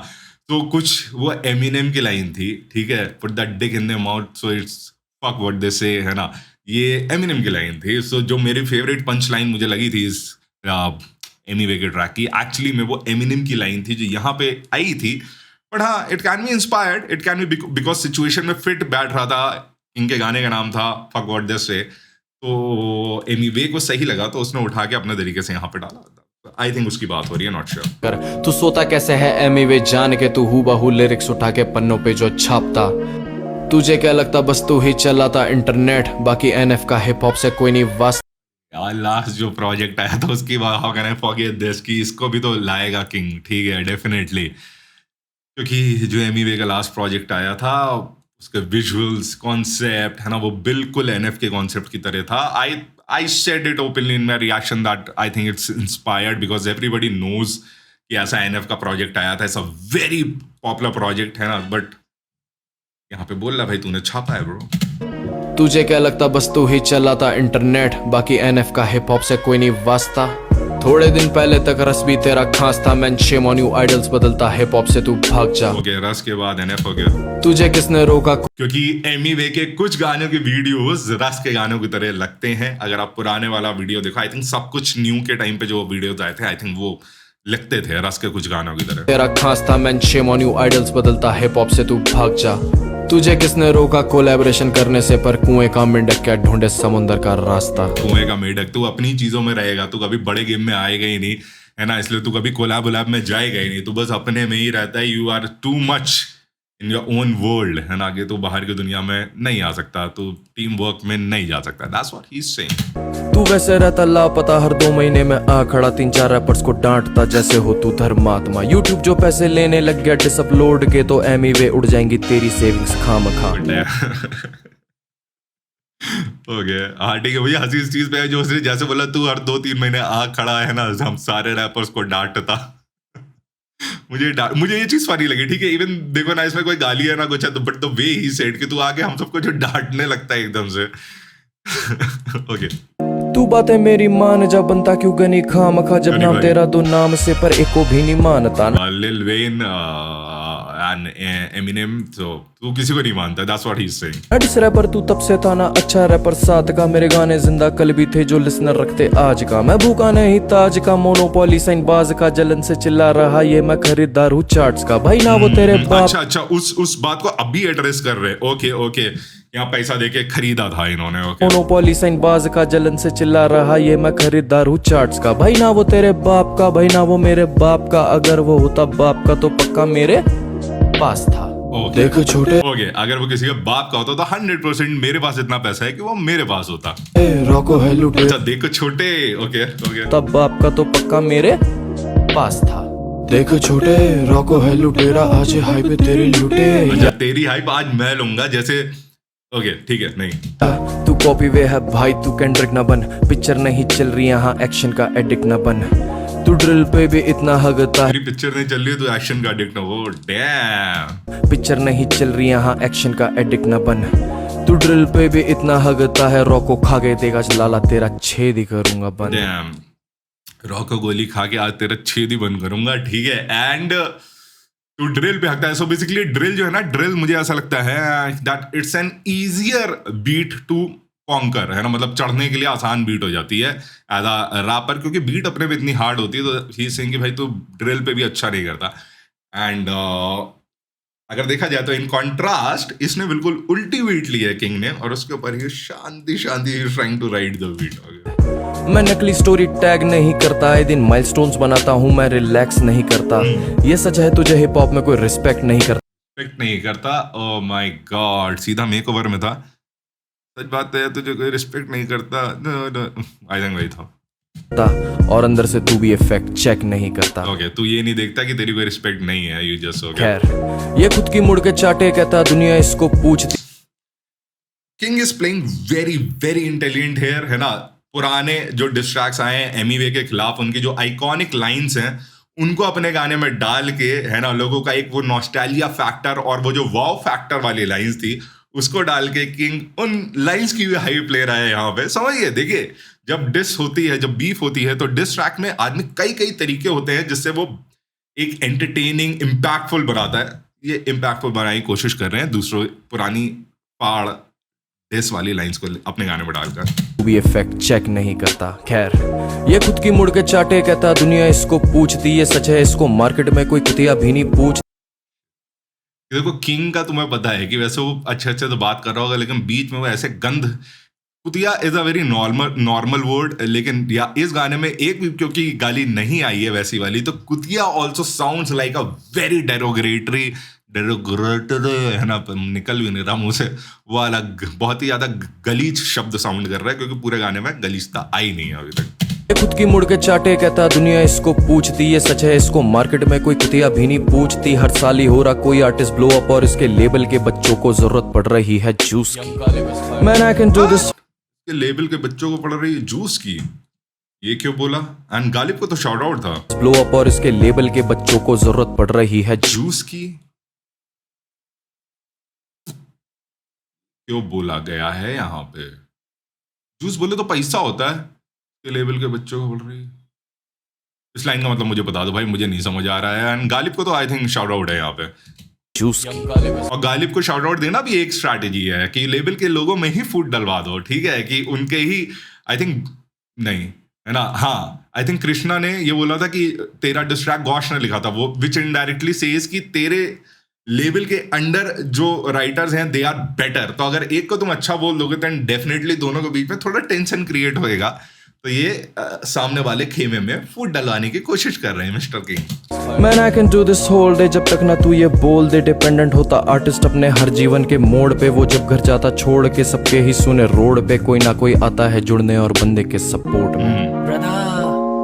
तो कुछ वो एमिनेम की लाइन थी, ठीक है, put the dick in the mouth so it's fuck what this से, है ना। ये एमिनेम की लाइन थी। सो जो मेरी फेवरेट पंच लाइन मुझे लगी थी इस एमिवे के ट्रैक की, एक्चुअली में वो एमिनेम की लाइन थी जो यहाँ पे आई थी। बट हाँ, it can be inspired, it can be because situation में फिट बैठ रहा था। इनके गाने का नाम था फक व्हाट दिस से, तो एमिवे को सही लगा तो उसने उठा के अपने तरीके से यहाँ पे डाला। आई थिंक उसकी बात हो रही है, नॉट श्योर। तू सोता कैसे है एमिवे जान के, तू हूबहू लिरिक्स उठा के पन्नों पे जो छापता। तुझे क्या लगता बस तू ही चलाता इंटरनेट, बाकी NF का हिप हॉप से कोई नहीं वास्ता। यार लास्ट जो प्रोजेक्ट आया था उसकी बात, how can I forget this, कि इसको भी तो लाएगा किंग, ठीक है, डेफिनेटली। क्योंकि जो एमिवे का लास्ट प्रोजेक्ट आया था, उसके विजुअल्स, कॉन्सेप्ट, है ना, वो बिल्कुल NF के कॉन्सेप्ट की तरह था। I said it openly in my reaction that I think it's inspired because everybody knows कि ऐसा NF का प्रोजेक्ट आया था। It's a very popular project, है ना, बट यहाँ पे बोल रहा भाई तूने छापा है ब्रो। तुझे क्या लगता बस तू ही चलाता इंटरनेट, बाकी NF का हिप हॉप से कोई नहीं वास्ता। थोड़े दिन पहले तक रस भी तेरा खास था, man shame on you, idols बदलता हिप हॉप से तू भाग जा। ओके, रस के बाद NF हो गया। तुझे किसने रोका, क्योंकि एमिवे के कुछ गानों के वीडियोस रस के गानों की तरह लगते हैं। अगर आप पुराने वाला वीडियो देखो, आई थिंक सब कुछ न्यू के टाइम पे जो वीडियोस आए थे, आई थिंक वो लगते थे रस के कुछ गानों की तरह। तेरा खास था, man shame on you, idols बदलता हिप हॉप से तू भाग जा। तुझे किसने रोका कोलैबोरेशन करने से, पर कुएं का मेंढक क्या ढूंढे समुंदर का रास्ता। कुएं का मेंढक, तू अपनी चीजों में रहेगा, तू कभी बड़े गेम में आएगा ही नहीं, है ना, इसलिए तू कभी कोलैब वोलैब में जाएगा ही नहीं, तू बस अपने में ही रहता है, you are too much in your own world, है ना, कि तू बाहर की दुनिया में नहीं आ सकता, तू टीम वर्क में नहीं जा सकता, that's what he is saying. तू वैसे रहता लापता, हर 2 महीने में आ खड़ा, 3-4 रैपर्स को डांटता जैसे हो तू धर्मात्मा। यूट्यूब जो पैसे लेने लग गया डिसअपलोड के, तो एमी वे उड़ जाएंगी तेरी सेविंग्स खामखा। ओके हाँ ठीक है भैया, हंसी इस चीज पे है जो उसने जैसे बोला तू हर 2-3 महीने आ खड़ा, है ना, हम सारे रैपर्स को डांटता। मुझे ये चीज फनी लगी, ठीक है, इवन देखो ना इसमें कोई गाली है ना कुछ है, तो but the way he said कि तू आके हम सबको जो डांटने लगता है एकदम से। ओके तू बातें मेरी मान जा, बनता क्यों गनी खामखा, जब गनी नाम भाई। तेरा दो नाम से पर एक को भी नहीं मानता। लिल वेन एंड एमिनेम, तो तू किसी को नहीं मानता, that's what he is saying. Diss rapper तू तब से था ना अच्छा रैपर 7 का, मेरे गाने जिंदा कल भी थे जो लिसनर रखते आज का। मैं भूखा नहीं ताज का, मोनोपोली साइन बाज का, जलन से चिल्ला रहा ये मैं खरीदार हूँ चार्ट्स का। भाई ना वो तेरे बाप, अच्छा उस बात को अभी एड्रेस कर रहे, ओके यहाँ पैसा देके खरीदा था इन्होंने, ओके। मोनोपोली साइन बाज का, जलन से चिल्ला रहा ये मैं खरीदार हूँ चार्ट्स का। भाई ना वो तेरे बाप का, भाई ना वो मेरे बाप का, अगर वो होता बाप का तो पक्का मेरे पास था। देख छोटे, ओके अगर वो किसी के बाप का होता तो 100% मेरे पास इतना पैसा है कि वो मेरे पास होता। रॉको है लुटे, अच्छा देखो छोटे, ओके तब बाप का तो पक्का मेरे पास था। देख छोटे, रॉको है लुटेरा, आज हाई पे तेरी लुटे। अच्छा तेरी हाइप आज मैं लूंगा जैसे, ओके ठीक है, नहीं तू कॉपी वे है भाई, तू कैंड्रिक ना बन, पिक्चर नहीं चल रही यहाँ एक्शन का एडिक्ट ना बन। तू ड्रिल पे भी इतना हगता है, मेरी पिक्चर नहीं चल रही है तो एक्शन का एडिक्ट ना हो, डैम। पिक्चर नहीं चल रही यहाँ एक्शन का एडिक्ट ना बन। तू ड्रिल पे भी इतना हगता है, रॉको खा के देगा लाला तेरा छेद ही करूंगा बंद। डैम रॉको गोली खा के आज तेरा छेद ही बंद करूंगा, ठीक है। एंड तू ड्रिल पे हकता है, सो बेसिकली ड्रिल जो है ना, ड्रिल मुझे ऐसा लगता है that it's an easier beat to conquer, है ना, मतलब चढ़ने के लिए आसान बीट हो जाती है एज अ रैपर, क्योंकि बीट अपने पे इतनी हार्ड होती है, तो ही सिंह कि भाई तू ड्रिल पे भी अच्छा नहीं करता। एंड अगर देखा जाए तो इन कॉन्ट्रास्ट इसने बिल्कुल उल्टी बीट ली है किंग ने, और उसके ऊपर ये Shanti trying to ride the beat. मैं नकली स्टोरी टैग नहीं करता, आए दिन माइलस्टोन्स बनाता हूँ, मैं रिलैक्स नहीं करता। ये सच है तुझे हिप हॉप में कोई रिस्पेक्ट नहीं करता। ओह माय गॉड, सीधा मेकओवर में था। सच बात है, तुझे कोई रिस्पेक्ट नहीं करता, आई थिंक वही था। और अंदर से तू भी इफेक्ट चेक नहीं करता। ओके तू ये नहीं देखता कि तेरी कोई रिस्पेक्ट नहीं है, यू जस्ट ओके। खैर ये खुद की मुड़ के चाटे, कहता दुनिया इसको पूछती। King is playing very very intelligent here, है ना। पुराने जो डिस्ट्रैक्ट्स आए हैं एमीवे के खिलाफ, उनकी जो आइकॉनिक लाइंस हैं उनको अपने गाने में डाल के, है ना, लोगों का एक वो नॉस्टैल्जिया फैक्टर और वो जो वाव फैक्टर वाली लाइंस थी उसको डाल के किंग उन लाइंस की भी हाइप ले रहा है यहाँ पे। समझिए, देखिए जब डिस होती है, जब बीफ होती है, तो डिस ट्रैक में आदमी कई तरीके होते हैं जिससे वो एक एंटरटेनिंग इम्पैक्टफुल बनाता है। ये इम्पैक्टफुल बनाने की कोशिश कर रहे हैं दूसरों पुरानी पहाड़ डिस वाली लाइंस को अपने गाने में डालकर। भी इफेक्ट चेक नहीं करता। खैर ये खुद की मुड़ के चाटे, कहता दुनिया इसको पूछती। ये सच है इसको मार्केट में कोई कुतिया भी नहीं पूछ। देखो किंग का तुम्हें पता है कि वैसे वो अच्छे तो बात कर रहा होगा, लेकिन बीच में वो ऐसे गंद, कुतिया is a very normal word, लेकिन या इस गाने में एक भी क्योंकि गाली नहीं आई है वैसी वाली, तो कुतिया also sounds like a very derogatory, है ना, निकल भी नहीं रहा मुंह से, वो अलग बहुत ही ज्यादा गलीज शब्द साउंड कर रहा है, क्योंकि पूरे गाने में गलीजता आई नहीं है अभी तक। खुद की मुड़ के चाटे, कहता दुनिया इसको पूछती। ये सच है इसको मार्केट में कोई कुतिया भी नहीं पूछती। हर साल ही हो रहा कोई आर्टिस्ट ब्लो अप और इसके लेबल के बच्चों को जरूरत पड़ रही है जूस की। Man I can do this, के लेबल के बच्चों को पड़ रही है जूस की, ये क्यों बोला? एंड गालिब को तो शाउट आउट था। ब्लो अप और इसके लेबल के बच्चों को जरूरत पड़ रही है जूस की, क्यों बोला गया है यहाँ पे? जूस बोले तो पैसा होता है, के लेवल के बच्चों को बोल रही है। इस लाइन का मतलब मुझे बता दो भाई, मुझे नहीं समझ आ रहा है। एंड गालिब को तो आई थिंक शाउट आउट है यहाँ पे जूस की। और गालिब को शाउट आउट देना भी एक स्ट्रैटेजी है कि लेवल के लोगों में ही फूड डलवा दो, ठीक है, कि उनके ही, आई थिंक नहीं है ना, हाँ आई थिंक कृष्णा ने ये बोला था कि तेरा डिस्ट्रैक्ट गॉश ने लिखा था वो, विच इनडायरेक्टली सेज कि तेरे लेवल के अंडर जो राइटर्स हैं दे आर बेटर। तो अगर एक को तुम अच्छा बोल दोगे तो डेफिनेटली दोनों के बीच में थोड़ा टेंशन क्रिएट होएगा। तो ये सामने वाले खेमे में फूट डलवाने की कोशिश कर रहे हैं mister king. Man I can do this whole day जब तक ना तू ये बोल दे। डिपेंडेंट होता आर्टिस्ट अपने हर जीवन के मोड़ पे, वो जब घर जाता छोड़ के सबके ही सुने रोड पे, कोई ना कोई आता है जुड़ने और बंदे के सपोर्ट में।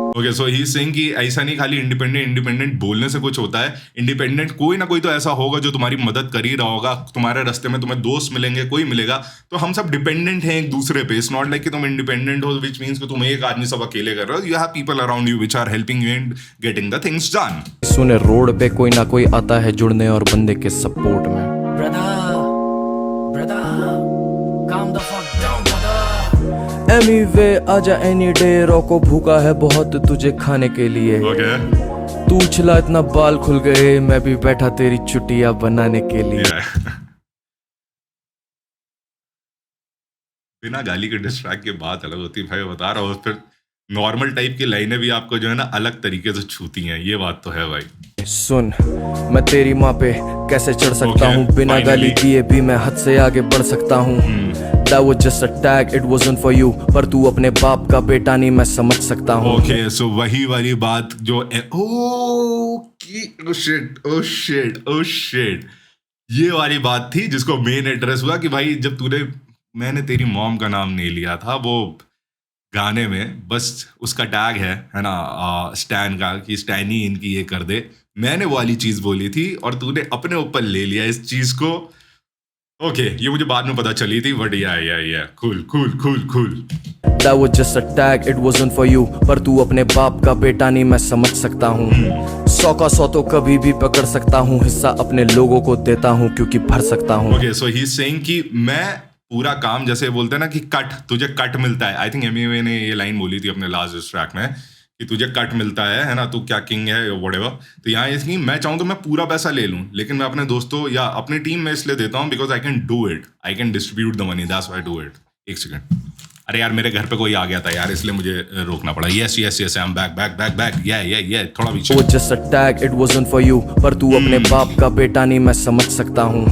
ओके, सो ही सेइंग कि ऐसा नहीं खाली इंडिपेंडेंट बोलने से कुछ होता है। इंडिपेंडेंट कोई ना कोई तो ऐसा होगा जो तुम्हारी मदद कर ही रहा होगा, तुम्हारे रास्ते में तुम्हें दोस्त मिलेंगे, कोई मिलेगा। तो हम सब डिपेंडेंट हैं एक दूसरे पे। इट्स नॉट लाइक कि तुम इंडिपेंडेंट हो विच मींस कि तुम एक आदमी सब अकेले कर रहे हो। You have people around you which are helping you in getting the things done. सुने रोड पे कोई ना कोई आता है जुड़ने और बंदे के सपोर्ट में। एनीवे आजा एनी डे, रोको भूखा है बहुत तुझे खाने के लिए। ओके, तू उछला इतना बाल खुल गए, मैं भी बैठा तेरी चुटिया बनाने के लिए। बिना गाली के डिस्ट्रैक्ट की बात अलग होती है भाई, बता रहा हूँ। फिर नॉर्मल टाइप की लाइनें भी आपको जो है ना अलग तरीके से छूती हैं, ये बात तो है भाई। सुन, मैं तेरी माँ पे कैसे चढ़ सकता हूँ, बिना गाली दिए भी मैं हद से आगे बढ़ सकता हूँ। That was just a tag, it wasn't for you, पर तू अपने बाप का बेटा नहीं, मैं समझ सकता हूँ। ओके, सो वही वाली बात जो ओ शिट ये वाली बात थी जिसको मेन एड्रेस हुआ कि भाई जब मैंने तेरी मॉम का नाम नहीं लिया था वो गाने में, बस उसका टैग है ना स्टैन का, कि स्टैनी इनकी ये कर दे। मैंने वो वाली चीज बोली थी और तूने अपने ऊपर ले लिया इस चीज को। ओके, ये मुझे बाद में पता चली थी, बट या cool. That was just a tag, it wasn't for you, पर तू अपने बाप का बेटा नहीं, मैं समझ सकता हूँ। 100 का 100 तो कभी भी पकड़ सकता हूँ, हिस्सा अपने लोगों को देता हूँ क्योंकि भर सकता हूँ। ओके, सो ही सेइंग कि मैं पूरा काम, जैसे बोलते हैं ना कि तुझे कट मिलता है। आई थिंक एमवे ने ये लाइन बोली थी अपने लास्ट ट्रैक में कि तुझे कट मिलता है ना, तू क्या किंग है व्हाटएवर। तो यहाँ इसकी मैं चाहूँ तो मैं पूरा पैसा ले लूँ, लेकिन मैं अपने दोस्तों या अपनी टीम में इसलिए देता हूँ because I can do it, I can distribute the money, that's why I do it. एक सेकंड, अरे यार मेरे घर पे कोई आ गया था यार, इसलिए मुझे रोकना पड़ा। यस आई एम बैक या थोड़ा पीछे। वो just a tag, it wasn't for you, पर तू अपने बाप का बेटा नहीं, मैं समझ सकता हूँ।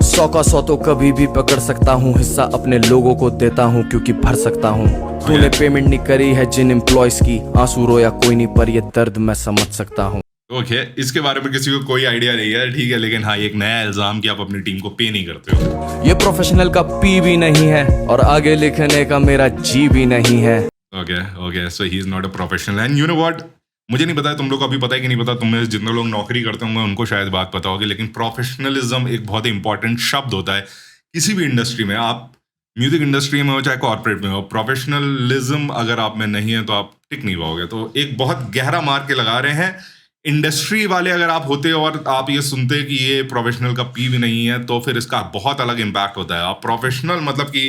100 का 100 तो कभी भी पकड़ सकता हूँ, हिस्सा अपने लोगों को देता हूँ क्योंकि भर सकता हूँ। तूने पेमेंट नहीं करी है जिन एम्प्लॉयज की, आंसू रोया कोई नहीं पर ये दर्द मैं समझ सकता हूँ। ओके, इसके बारे में किसी को कोई आइडिया नहीं है, ठीक है, लेकिन हाँ एक नया इल्जाम कि आप अपनी टीम को पे नहीं करते हो। ये प्रोफेशनल का पी भी नहीं है और आगे लिखने का मेरा जी भी नहीं है। Okay, so he is not a professional and you know what, मुझे नहीं पता है तुम लोग को अभी पता है कि नहीं पता, तुम में जितने लोग नौकरी करते होंगे उनको शायद बात पता होगी, लेकिन प्रोफेशनलिज्म एक बहुत ही इंपॉर्टेंट शब्द होता है किसी भी इंडस्ट्री में। आप म्यूजिक इंडस्ट्री में हो चाहे कॉर्पोरेट में हो, प्रोफेशनलिज्म अगर आप में नहीं है तो आप टिक नहीं पाओगे। तो एक बहुत गहरा मार के लगा रहे हैं इंडस्ट्री वाले अगर आप होते और आप ये सुनते कि ये प्रोफेशनल का पी भी नहीं है, तो फिर इसका बहुत अलग इम्पैक्ट होता है। आप प्रोफेशनल मतलब कि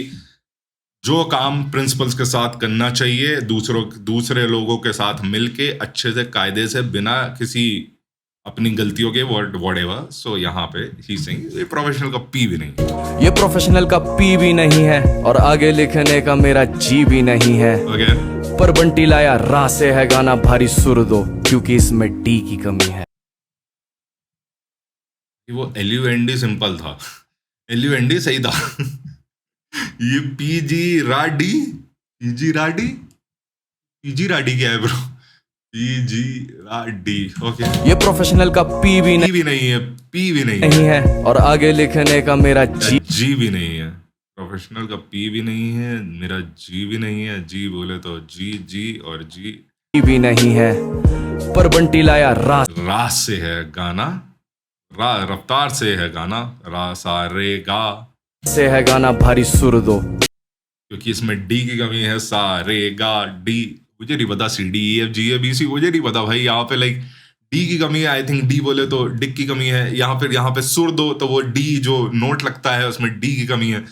जो काम प्रिंसिपल्स के साथ करना चाहिए, दूसरे लोगों के साथ मिलके अच्छे से कायदे से बिना किसी अपनी गलतियों के व्हाटएवर। सो यहाँ पे ही सेइंग ये प्रोफेशनल का पी भी नहीं, ये प्रोफेशनल का पी भी नहीं है और आगे लिखने का मेरा जी भी नहीं है। पर बंटी लाया रा से है गाना भारी सुर दो क्योंकि इसमें डी की कमी है। वो एलयूएनडी सिंपल था, एलयूएनडी सही था। ये पीजी राडी क्या है ब्रो? पीजी राडी, ओके। ये प्रोफेशनल का पी भी नहीं है, पी भी नहीं है और आगे लिखने का मेरा जी भी नहीं है। प्रोफेशनल का पी भी नहीं है, मेरा जी भी नहीं है। जी बोले तो जी और जी भी नहीं है। पर बंटी लाया रास से है गाना, रफ्तार से है गाना, रा सा रे गा से है गाना भारी सुर दो क्योंकि इसमें डी की कमी है। सा रे गा डी, मुझे नहीं पता C D E F G A B C, मुझे नहीं पता भाई। यहाँ पे लाइक डी की कमी है, आई थिंक डी बोले तो डिक की कमी है। यहाँ पे सुर दो तो वो डी जो नोट लगता है उसमें डी की कमी है।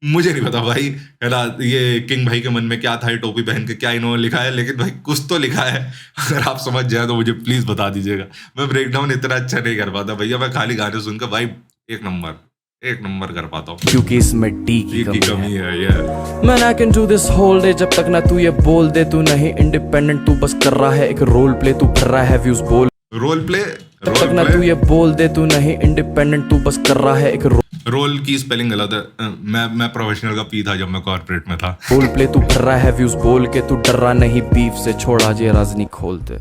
मुझे नहीं पता भाई, है ना, ये किंग भाई के मन में क्या था, ये टोपी पहन के क्या इन्होंने लिखा है, लेकिन भाई कुछ तो लिखा है। अगर आप समझ जाए तो मुझे प्लीज बता दीजिएगा। मैं ब्रेकडाउन इतना अच्छा नहीं कर पाता भैया, मैं खाली गाने सुनकर भाई एक नंबर कर पाता हूँ क्योंकि इसमें डी की कमी है। यार man I can do this whole day जब तक ना तू ये बोल दे तू नहीं इंडिपेंडेंट, तू बस कर रहा है एक रोल प्ले, तू भर रहा है व्यूज बोल रोल प्ले जब तक ना तू ये बोल दे तू नहीं इंडिपेंडेंट, तू बस कर रहा है एक रोल की स्पेलिंग गलत है। मैं प्रोफेशनल का पी था जब मैं कॉर्पोरेट में था। रोल प्ले तू कर रहा है व्यूज बोल के, तू डर रहा नहीं बीफ से, छोड़ा जे राजनी खोलते।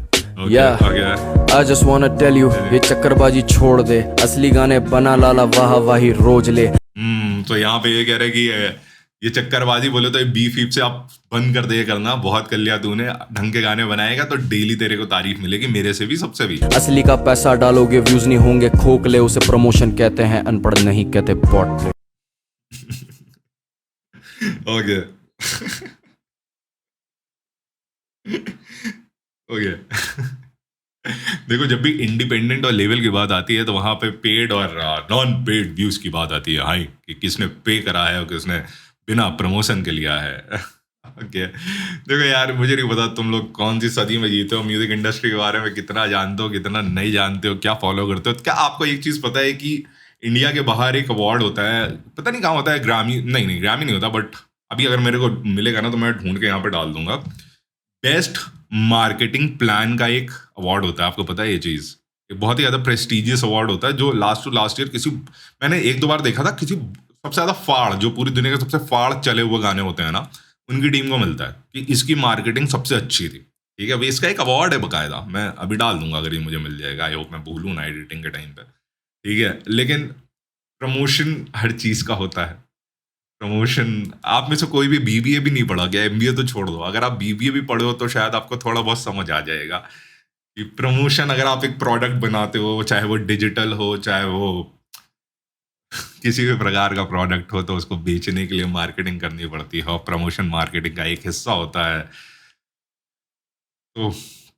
I just wanna tell you, ये चक्करबाजी छोड़ दे, असली गाने बना लाला वाह वाही रोज ले। तो यहाँ पे ये कह रहे कि ये चक्करबाजी बोले तो ये बीफ वीफ से आप बंद कर दे करना, बहुत कर लिया तूने, ढंग के गाने बनाएगा तो डेली तेरे को तारीफ मिलेगी, मेरे से भी सबसे भी। असली का पैसा डालोगे व्यूज नहीं होंगे खोखले, उसे प्रमोशन कहते हैं, अनपढ़ नहीं कहते बॉट प्ले। ओके ओके देखो, जब भी इंडिपेंडेंट और लेवल की बात आती है तो वहां पे पेड और नॉन पेड व्यूज की बात आती है। हाई कि किसने पे करा है और किसने बिना प्रमोशन के लिया है। ओके देखो यार, मुझे नहीं पता तुम लोग कौन सी सदी में जीते हो, म्यूजिक इंडस्ट्री के बारे में कितना जानते हो, कितना नहीं जानते हो, क्या फॉलो करते हो। क्या आपको एक चीज़ पता है कि इंडिया के बाहर एक अवार्ड होता है, पता नहीं कहाँ होता है, ग्रामी नहीं ग्रामी नहीं होता, बट अभी अगर मेरे को मिलेगा ना तो मैं ढूंढ के यहाँ पे डाल दूंगा। बेस्ट मार्केटिंग प्लान का एक अवार्ड होता है, आपको पता है ये चीज़? एक बहुत ही ज़्यादा प्रेस्टिजियस अवार्ड होता है जो लास्ट टू लास्ट ईयर किसी, मैंने एक दो बार देखा था, किसी सबसे ज़्यादा फाड़, जो पूरी दुनिया के सबसे फाड़ चले हुए गाने होते हैं ना, उनकी टीम को मिलता है कि इसकी मार्केटिंग सबसे अच्छी थी। ठीक है भाई, इसका एक अवार्ड है बकायदा, मैं अभी डाल दूंगा अगर ये मुझे मिल जाएगा। आई होप मैं भूलूँ ना एडिटिंग के टाइम पे। ठीक है, लेकिन प्रमोशन हर चीज़ का होता है। प्रमोशन, आप में से कोई भी बीबीए भी नहीं पढ़ा, क्या एमबीए तो छोड़ दो, अगर आप बीबीए भी पढ़े हो तो शायद आपको थोड़ा बहुत समझ आ जाएगा कि प्रमोशन, अगर आप एक प्रोडक्ट बनाते हो, चाहे वो डिजिटल हो, चाहे वो किसी भी प्रकार का प्रोडक्ट हो, तो उसको बेचने के लिए मार्केटिंग करनी पड़ती है और प्रमोशन मार्केटिंग का एक हिस्सा होता है। तो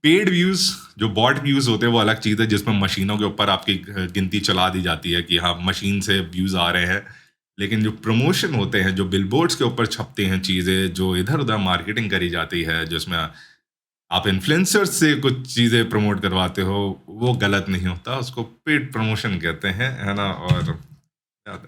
पेड व्यूज, जो बॉट व्यूज होते हैं वो अलग चीज़ है, जिसमें मशीनों के ऊपर आपकी गिनती चला दी जाती है कि हाँ मशीन से व्यूज आ रहे हैं। लेकिन जो प्रमोशन होते हैं, जो बिलबोर्ड्स के ऊपर छपते हैं चीज़ें, जो इधर उधर मार्केटिंग करी जाती है, जिसमें आप इन्फ्लुएंसर्स से कुछ चीज़ें प्रमोट करवाते हो, वो गलत नहीं होता, उसको पेड प्रमोशन कहते हैं, है ना। और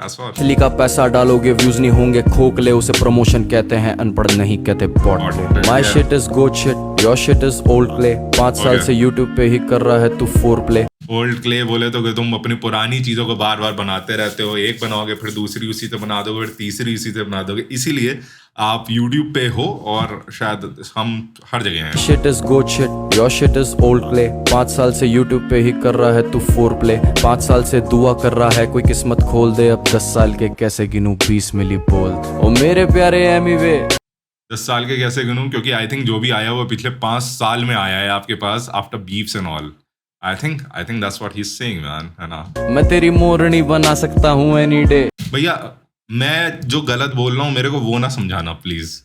असली का पैसा डालोगे व्यूज नहीं होंगे खोखले, उसे प्रमोशन कहते हैं, अनपढ़ नहीं कहते बॉट प्ले। My shit is good shit, your shit is old clay, 5 साल से यूट्यूब पे ही कर रहा है तू 4 प्ले। ओल्ड क्ले बोले तो कि तुम अपनी पुरानी चीज़ों को बार बार बनाते रहते हो, एक बनाओगे फिर दूसरी उसी से बना दोगे, फिर तीसरी उसी से बना दोगे, इसीलिए आप YouTube पे हो और शायद हम हर जगह हैं। Shit is good shit, your shit is old clay, 5 साल से YouTube पे ही कर रहा है तू 4 प्ले, 5 साल से दुआ कर रहा है कोई किस्मत खोल दे, अब 10 साल के कैसे गिनूं 20 मिली बोल। ओ मेरे प्यारे एमी वे, 10 साल के कैसे गिनूं, क्योंकि आई थिंक जो भी आया वो पिछले 5 साल में आया है आपके पास, after beefs and all. I think that's what he's saying, man, है ना। मैं तेरी मोरनी बना सकता हूँ एनी डे। भैया मैं जो गलत बोल रहा हूँ मेरे को वो ना समझाना प्लीज,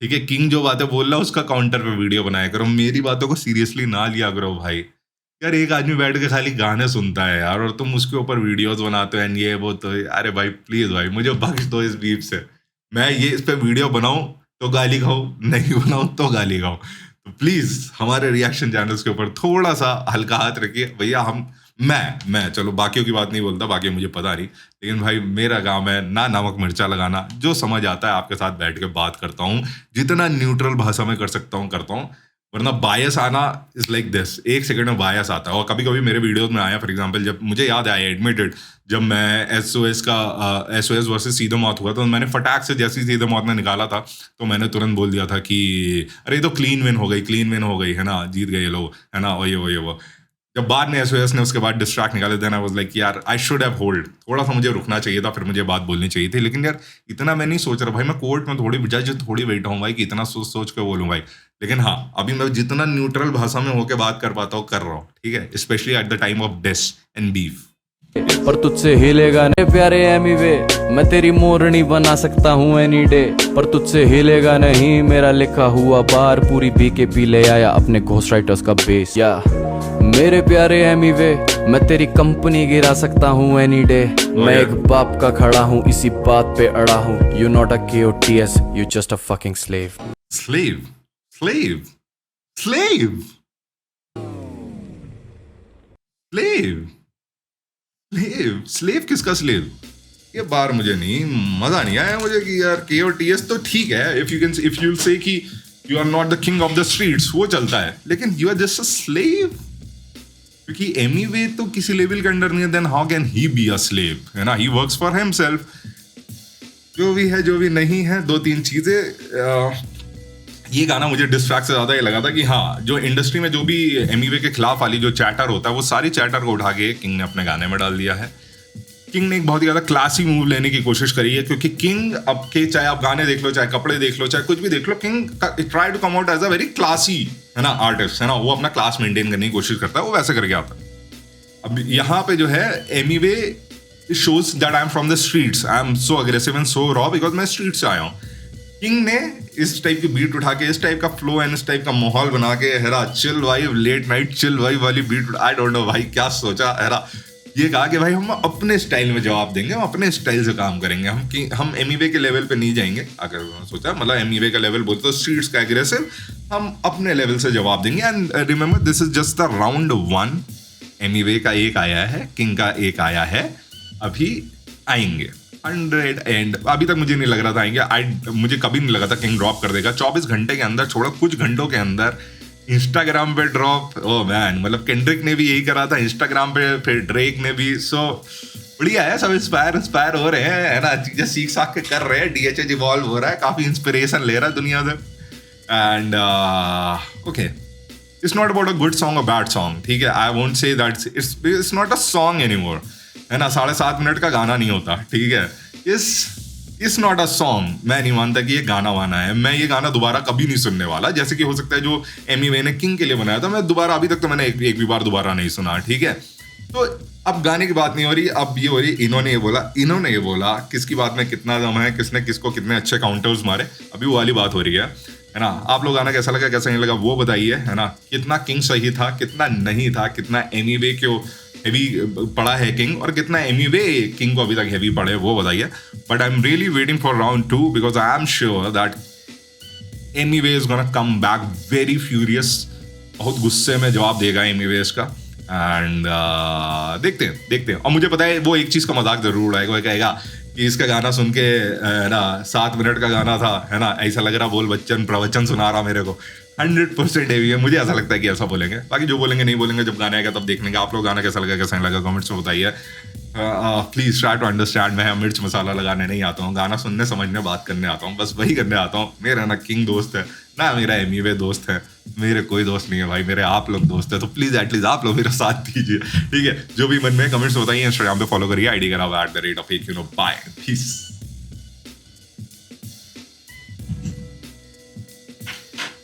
ठीक है। किंग जो बातें बोल रहा है उसका काउंटर पे वीडियो बनाया करो, मेरी बातों को सीरियसली ना लिया करो भाई। यार एक आदमी बैठ के खाली गाने सुनता है यार, और तुम उसके ऊपर वीडियोस बनाते हो एंड ये वो, तो अरे भाई प्लीज भाई मुझे बख्श दो इस बीफ से। मैं ये इस पे वीडियो बनाऊं तो गाली खाओ, नहीं बनाऊं तो गाली खाओ, तो प्लीज हमारे रिएक्शन चैनल्स के ऊपर थोड़ा सा हल्का हाथ रखिए भैया। मैं चलो बाकियों की बात नहीं बोलता, बाकी मुझे पता नहीं, लेकिन भाई मेरा काम है ना नमक मिर्चा लगाना, जो समझ आता है आपके साथ बैठ के बात करता हूँ, जितना न्यूट्रल भाषा में कर सकता हूँ करता हूँ, वरना बायस आना इज लाइक दिस, 1 सेकंड में बायस आता है। और कभी कभी मेरे वीडियोस में आया, फॉर एग्जांपल जब मुझे याद आया एडमिटेड, जब मैं SOS वर्सेस सीधे मौत हुआ तो मैंने फटाक से जैसे सीधे मौत ने निकाला था तो मैंने तुरंत बोल दिया था कि अरे ये तो क्लीन विन हो गई है ना, जीत गए ये लोग, है ना, और ये वो। जब बाद में SOS ने उसके बाद डिस्ट्रैक्ट निकाले, देन आई वाज लाइक यार आई शुड हैव होल्ड, थोड़ा सा मुझे रुकना चाहिए था, फिर मुझे बात बोलनी चाहिए थी। लेकिन यार इतना मैं नहीं सोच रहा भाई, मैं कोर्ट में थोड़ी बैठा हूँ भाई कि इतना सोच के बोलूँ भाई। लेकिन हाँ, अभी मैं जितना न्यूट्रल भाषा में होकर बात कर पाता हूँ कर रहा हूँ, ठीक है, specially at the time of diss and beef. पर तुझसे हिलेगा नहीं प्यारे एमी वे, मैं तेरी मोरनी बना सकता हूँ एनी डे, पर तुझसे हिलेगा नहीं मेरा लिखा हुआ बार, पूरी BKP ले आया अपने घोस्ट राइटर्स का बेस। या मेरे प्यारे एमी वे, मैं तेरी कंपनी गिरा सकता हूँ एनी डे, मैं एक बाप का खड़ा हूँ इसी बात पे अड़ा हूँ, you not a KOTS, you just a fucking slave. Slave किसका स्लेव? ये बार मुझे नहीं, मजा नहीं आया मुझे कि यार KOTS तो ठीक है, इफ यू से कि you are not the king of the streets वो चलता है, लेकिन you are just a slave. क्योंकि एमीवे तो किसी लेवल के अंडर नहीं है, then how can he be a slave, है ना? He works for himself. जो भी है जो भी नहीं है, 2-3 चीजें। ये गाना मुझे डिस्ट्रैक्ट से ज्यादा ये लगा था कि हाँ, जो इंडस्ट्री में जो भी एमीवे के खिलाफ वाली जो चैटर होता है, वो सारी चैटर को उठा के किंग ने अपने गाने में डाल दिया है। किंग ने एक बहुत ही ज्यादा क्लासी मूव लेने की कोशिश करी है, क्योंकि किंग अब के चाहे आप गाने देख लो, चाहे कपड़े देख लो, चाहे कुछ भी देख लो, king try to come out as a very classy, है ना, आर्टिस्ट, है ना? वो अपना क्लास मेंटेन करने की कोशिश करता है, वो वैसे करके आता है। अब यहाँ पे जो है Emiway shows that I am from the streets, I am so aggressive and so raw because मैं स्ट्रीट से आया हूँ। किंग ने इस टाइप की बीट उठा के, इस टाइप का फ्लो एंड इस टाइप का माहौल बना के, हेरा chill vibe, late night chill vibe वाली बीट, आई डोंट नो भाई क्या सोचा, हेरा ये कहा कि भाई हम अपने स्टाइल में जवाब देंगे, हम अपने स्टाइल से काम करेंगे, हम एमीवे के लेवल पे नहीं जाएंगे। अगर सोचा मतलब एमीवे का लेवल बोलते तो स्ट्रीट्स का एग्रेसिव, हम अपने लेवल से जवाब देंगे। And remember this is just the round 1। Emiway का एक आया है, किंग का एक आया है, अभी आएंगे 100 एंड अभी तक मुझे नहीं लग रहा था आएंगे। मुझे कभी नहीं लगा था किंग ड्रॉप कर देगा 24 घंटे के अंदर, छोड़ो कुछ घंटों के अंदर इंस्टाग्राम पे ड्रॉप। ओ मैन, मतलब केंड्रिक ने भी यही करा था इंस्टाग्राम पे, फिर ड्रेक ने भी। सो बढ़िया है, सब इंस्पायर हो रहे हैं, है ना? चीजें सीख साख के कर रहे हैं, डीएचएच इवॉल्व हो रहा है, काफी इंस्पिरेशन ले रहा है दुनिया से। And okay, it's not about a good song और बैड सॉन्ग, ठीक है? I won't say that it's not a song anymore, है ना? 7.5 मिनट का गाना नहीं होता, ठीक है? It's not a song. मैं नहीं मानता कि ये गाना वाना है। मैं ये गाना दोबारा कभी नहीं सुनने वाला, जैसे कि हो सकता है जो एमीवे ने किंग के लिए बनाया था, मैं दोबारा अभी तक तो मैंने एक भी बार दोबारा नहीं सुना, ठीक है? तो अब गाने की बात नहीं हो रही, अब ये हो रही इन्होंने ये बोला, किसकी बात में कितना दम है, किसने किसको कितने अच्छे काउंटर्स मारे, अभी वो वाली बात हो रही है ना? आप लोग गाना कैसा लगा कैसा नहीं लगा वो बताइए, है ना? कितना किंग सही था, कितना नहीं था, कितना एमीवे क्यों हेवी पड़ा है किंग, और कितना एमीवे किंग को अभी तक हेवी पड़े वो बताइए। But I am really waiting for round 2 because I am sure that Emiway is gonna come back very furious, बहुत गुस्से में जवाब देगा एमीवे इसका। एंड देखते हैं। और मुझे पता है वो एक चीज़ का मजाक जरूर उड़ाएगा, वो कहेगा कि इसका गाना सुन के, है ना, 7 मिनट का गाना था, है ना, ऐसा लग रहा बोल बच्चन प्रवचन सुना रहा मेरे को। 100% हेवी है, मुझे ऐसा लगता है कि ऐसा बोलेंगे। बाकी जो बोलेंगे नहीं बोलेंगे, जब गाना आएगा तब देख लेंगे। आप लोग गाना कैसा लगा कैसा नहीं लगा कमेंट्स में बताइए। प्लीज ट्राई टू अंडरस्टैंड, मैं मिर्च मसाला लगाने नहीं आता हूँ, गाना सुनने समझने बात करने आता हूँ, बस वही करने आता हूँ। मेरा ना किंग दोस्त है ना मेरा एमीवे दोस्त है, मेरे कोई दोस्त नहीं है भाई, मेरे आप लोग दोस्त है। तो प्लीज एटलीस्ट आप लोग मेरा साथ दीजिए, ठीक है? जो भी मन में कमेंट्स बताइए, इंस्टाग्राम पे फॉलो करिए, आईडी कराओ @, बाय, पीस।